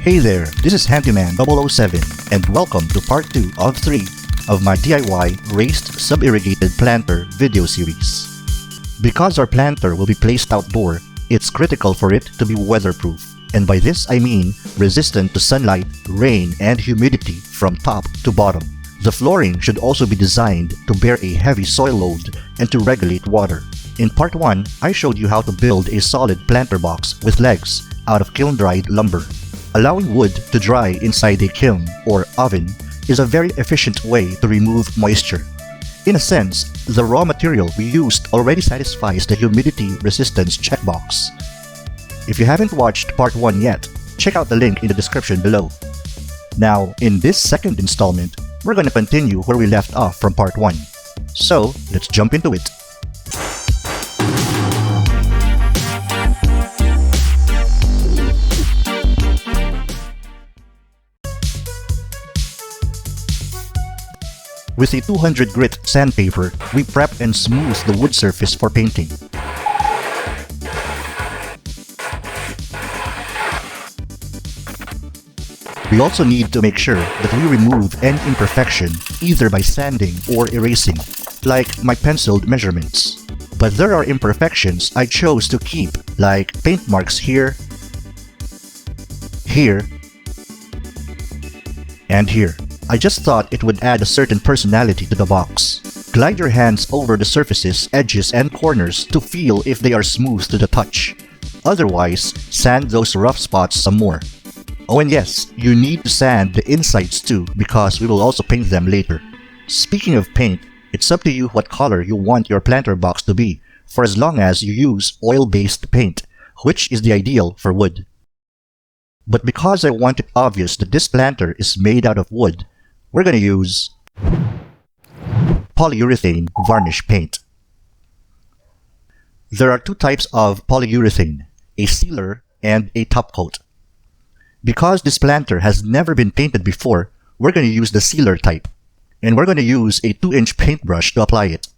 Hey there, this is HanDIYman 007 and welcome to part 2 of 3 of my DIY raised sub-irrigated planter video series. Because our planter will be placed outdoor, it's critical for it to be weatherproof, and by this I mean resistant to sunlight, rain, and humidity from top to bottom. The flooring should also be designed to bear a heavy soil load and to regulate water. In part 1, I showed you how to build a solid planter box with legs out of kiln-dried lumber. Allowing wood to dry inside a kiln or oven is a very efficient way to remove moisture. In a sense, the raw material we used already satisfies the humidity resistance checkbox. If you haven't watched part 1 yet, check out the link in the description below. Now, in this second installment, we're going to continue where we left off from part 1. So, let's jump into it. With a 200 grit sandpaper, we prep and smooth the wood surface for painting. We also need to make sure that we remove any imperfection either by sanding or erasing, like my penciled measurements. But there are imperfections I chose to keep, like paint marks here, here, and here. I just thought it would add a certain personality to the box. Glide your hands over the surfaces, edges, and corners to feel if they are smooth to the touch. Otherwise, sand those rough spots some more. Oh, and yes, you need to sand the insides too because we will also paint them later. Speaking of paint, it's up to you what color you want your planter box to be, for as long as you use oil-based paint, which is the ideal for wood. But because I want it obvious that this planter is made out of wood, we're going to use polyurethane varnish paint. There are two types of polyurethane, a sealer and a top coat. Because this planter has never been painted before, we're going to use the sealer type, and we're going to use a 2-inch paintbrush to apply it.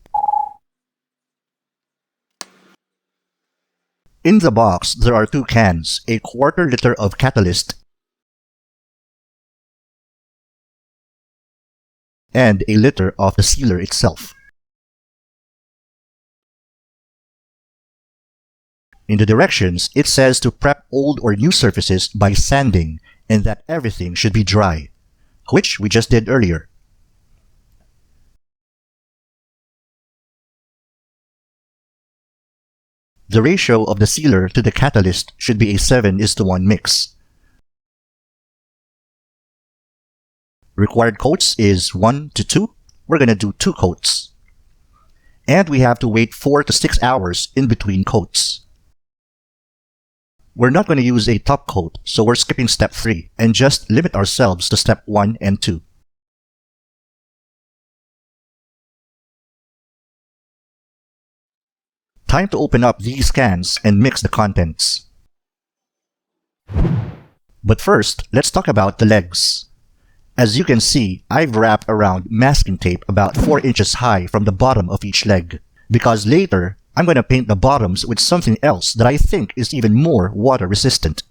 In the box, there are 2 cans, a 1/4 liter of catalyst, and a liter of the sealer itself. In the directions, it says to prep old or new surfaces by sanding and that everything should be dry, which we just did earlier. The ratio of the sealer to the catalyst should be a 7:1 mix. Required coats is 1 to 2. We're going to do 2 coats. And we have to wait 4 to 6 hours in between coats. We're not going to use a top coat, so we're skipping step 3 and just limit ourselves to step 1 and 2. Time to open up these cans and mix the contents. But first, let's talk about the legs. As you can see, I've wrapped around masking tape about 4 inches high from the bottom of each leg, because later, I'm going to paint the bottoms with something else that I think is even more water resistant.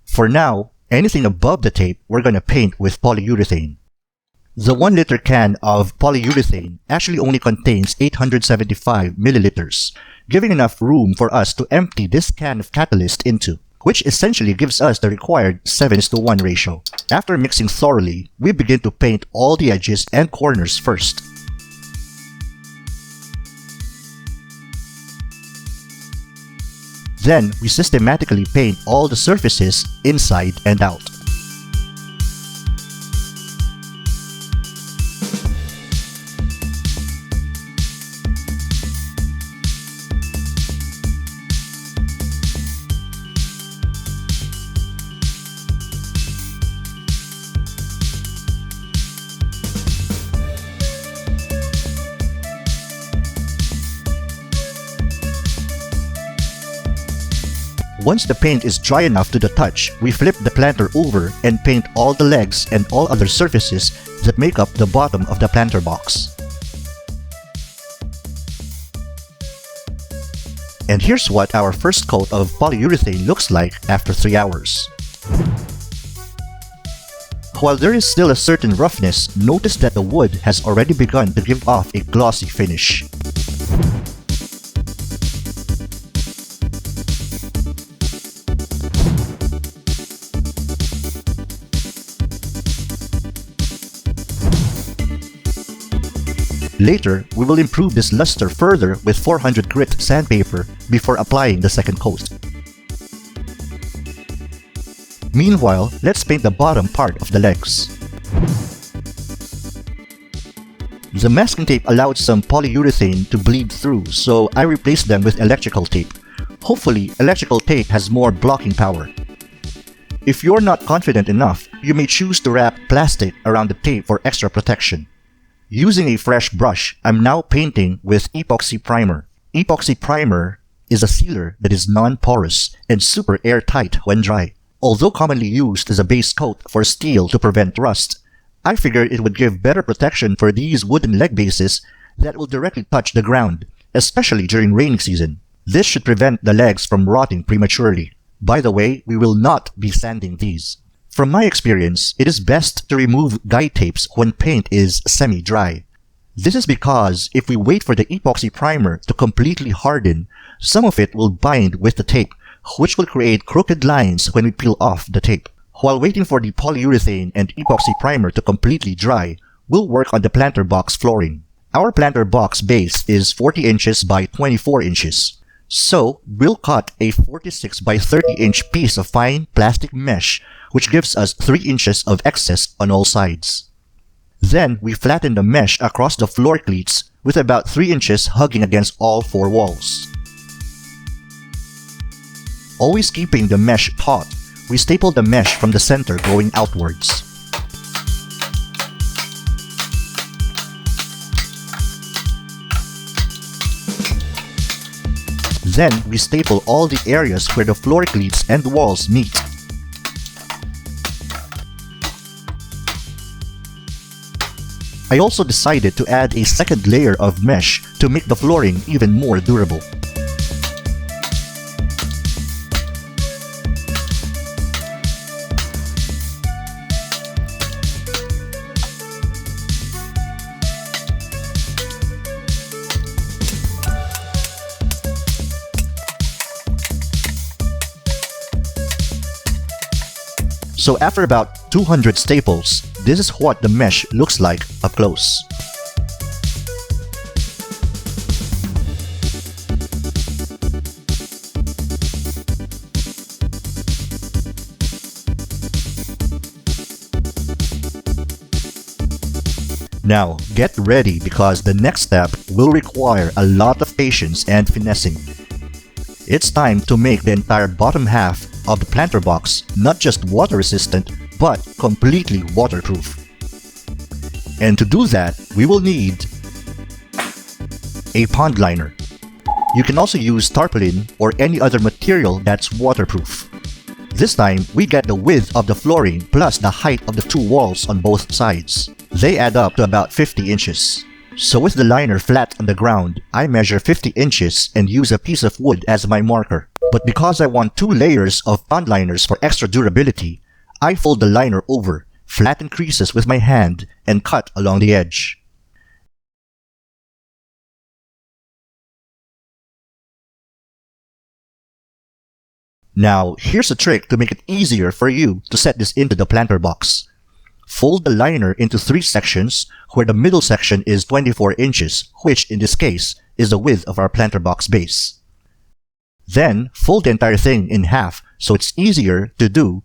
For now, anything above the tape we're going to paint with polyurethane. The 1 liter can of polyurethane actually only contains 875 milliliters, giving enough room for us to empty this can of catalyst into, which essentially gives us the required 7:1 ratio. After mixing thoroughly, we begin to paint all the edges and corners first. Then, we systematically paint all the surfaces inside and out. Once the paint is dry enough to the touch, we flip the planter over and paint all the legs and all other surfaces that make up the bottom of the planter box. And here's what our first coat of polyurethane looks like after 3 hours. While there is still a certain roughness, notice that the wood has already begun to give off a glossy finish. Later, we will improve this luster further with 400 grit sandpaper before applying the second coat. Meanwhile, let's paint the bottom part of the legs. The masking tape allowed some polyurethane to bleed through, so I replaced them with electrical tape. Hopefully, electrical tape has more blocking power. If you're not confident enough, you may choose to wrap plastic around the tape for extra protection. Using a fresh brush, I'm now painting with epoxy primer. Epoxy primer is a sealer that is non-porous and super airtight when dry. Although commonly used as a base coat for steel to prevent rust, I figured it would give better protection for these wooden leg bases that will directly touch the ground, especially during rainy season. This should prevent the legs from rotting prematurely. By the way, we will not be sanding these. From my experience, it is best to remove guide tapes when paint is semi-dry. This is because if we wait for the epoxy primer to completely harden, some of it will bind with the tape, which will create crooked lines when we peel off the tape. While waiting for the polyurethane and epoxy primer to completely dry, we'll work on the planter box flooring. Our planter box base is 40 inches by 24 inches. So, we'll cut a 46 by 30 inch piece of fine plastic mesh, which gives us 3 inches of excess on all sides. Then, we flatten the mesh across the floor cleats with about 3 inches hugging against all 4 walls. Always keeping the mesh taut, we staple the mesh from the center going outwards. Then, we staple all the areas where the floor cleats and walls meet. I also decided to add a second layer of mesh to make the flooring even more durable. So after about 200 staples, this is what the mesh looks like up close. Now, get ready because the next step will require a lot of patience and finessing. It's time to make the entire bottom half of the planter box not just water resistant, but completely waterproof. And to do that, we will need a pond liner. You can also use tarpaulin or any other material that's waterproof. This time, we get the width of the flooring plus the height of the 2 walls on both sides. They add up to about 50 inches. So with the liner flat on the ground, I measure 50 inches and use a piece of wood as my marker. But because I want 2 layers of pond liners for extra durability, I fold the liner over, flatten creases with my hand, and cut along the edge. Now, here's a trick to make it easier for you to set this into the planter box. Fold the liner into 3 sections where the middle section is 24 inches, which in this case is the width of our planter box base. Then, fold the entire thing in half so it's easier to do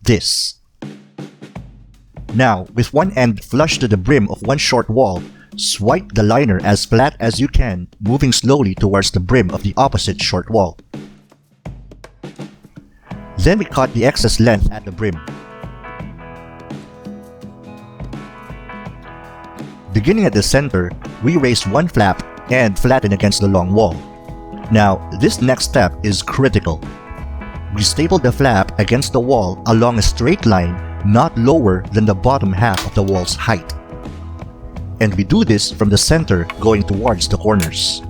this. Now, with one end flush to the brim of one short wall, swipe the liner as flat as you can, moving slowly towards the brim of the opposite short wall. Then we cut the excess length at the brim. Beginning at the center, we raise one flap and flatten against the long wall. Now, this next step is critical. We staple the flap against the wall along a straight line not lower than the bottom half of the wall's height. And we do this from the center going towards the corners.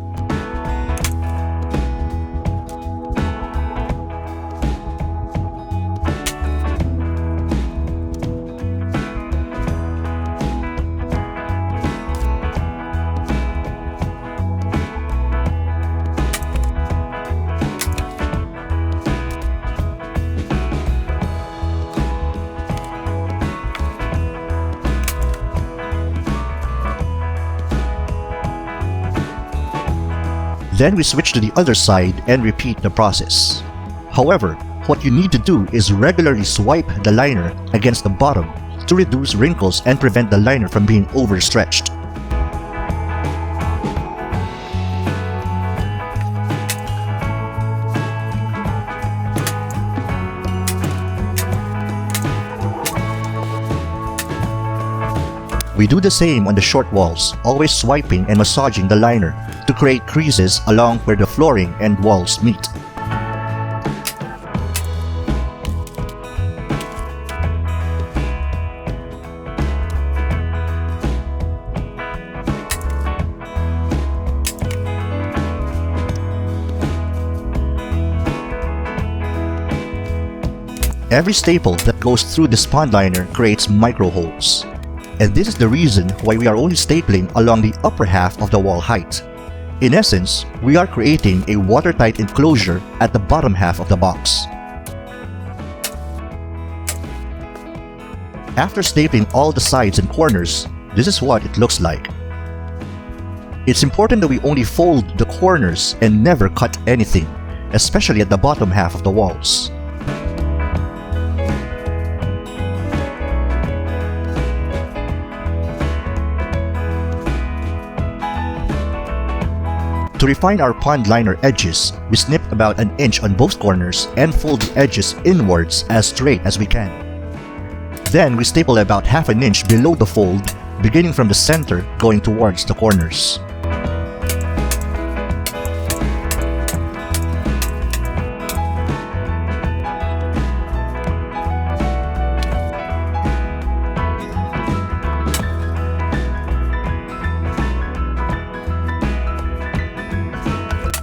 Then we switch to the other side and repeat the process. However, what you need to do is regularly swipe the liner against the bottom to reduce wrinkles and prevent the liner from being overstretched. We do the same on the short walls, always swiping and massaging the liner to create creases along where the flooring and walls meet. Every staple that goes through the pond liner creates micro holes. And this is the reason why we are only stapling along the upper half of the wall height. In essence, we are creating a watertight enclosure at the bottom half of the box. After stapling all the sides and corners, this is what it looks like. It's important that we only fold the corners and never cut anything, especially at the bottom half of the walls. To refine our pond liner edges, we snip about an inch on both corners and fold the edges inwards as straight as we can. Then we staple about half an inch below the fold, beginning from the center going towards the corners.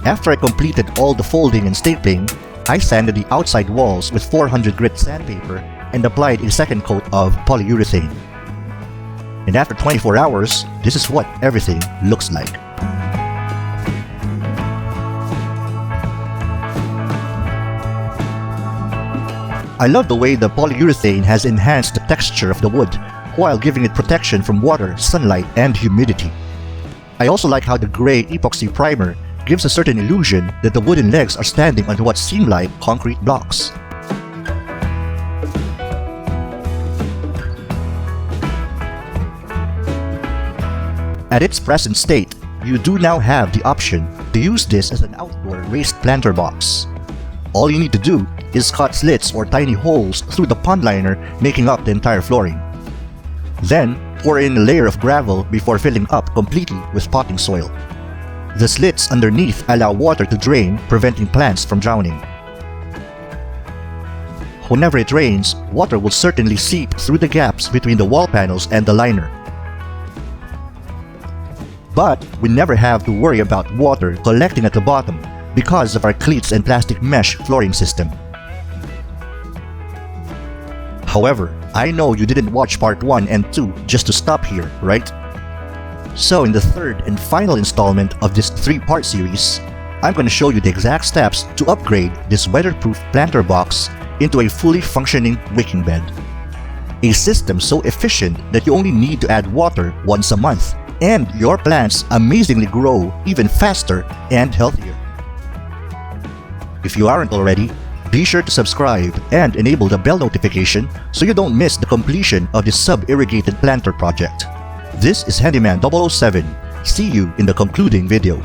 After I completed all the folding and stapling, I sanded the outside walls with 400 grit sandpaper and applied a second coat of polyurethane. And after 24 hours, this is what everything looks like. I love the way the polyurethane has enhanced the texture of the wood while giving it protection from water, sunlight, and humidity. I also like how the gray epoxy primer gives a certain illusion that the wooden legs are standing on what seem like concrete blocks. At its present state, you do now have the option to use this as an outdoor raised planter box. All you need to do is cut slits or tiny holes through the pond liner, making up the entire flooring. Then, pour in a layer of gravel before filling up completely with potting soil. The slits underneath allow water to drain, preventing plants from drowning. Whenever it rains, water will certainly seep through the gaps between the wall panels and the liner. But we never have to worry about water collecting at the bottom because of our cleats and plastic mesh flooring system. However, I know you didn't watch part 1 and 2 just to stop here, right? So in the third and final installment of this 3-part series, I'm going to show you the exact steps to upgrade this weatherproof planter box into a fully functioning wicking bed. A system so efficient that you only need to add water once a month, and your plants amazingly grow even faster and healthier. If you aren't already, be sure to subscribe and enable the bell notification so you don't miss the completion of this sub-irrigated planter project. This is HanDIYman 007. See you in the concluding video.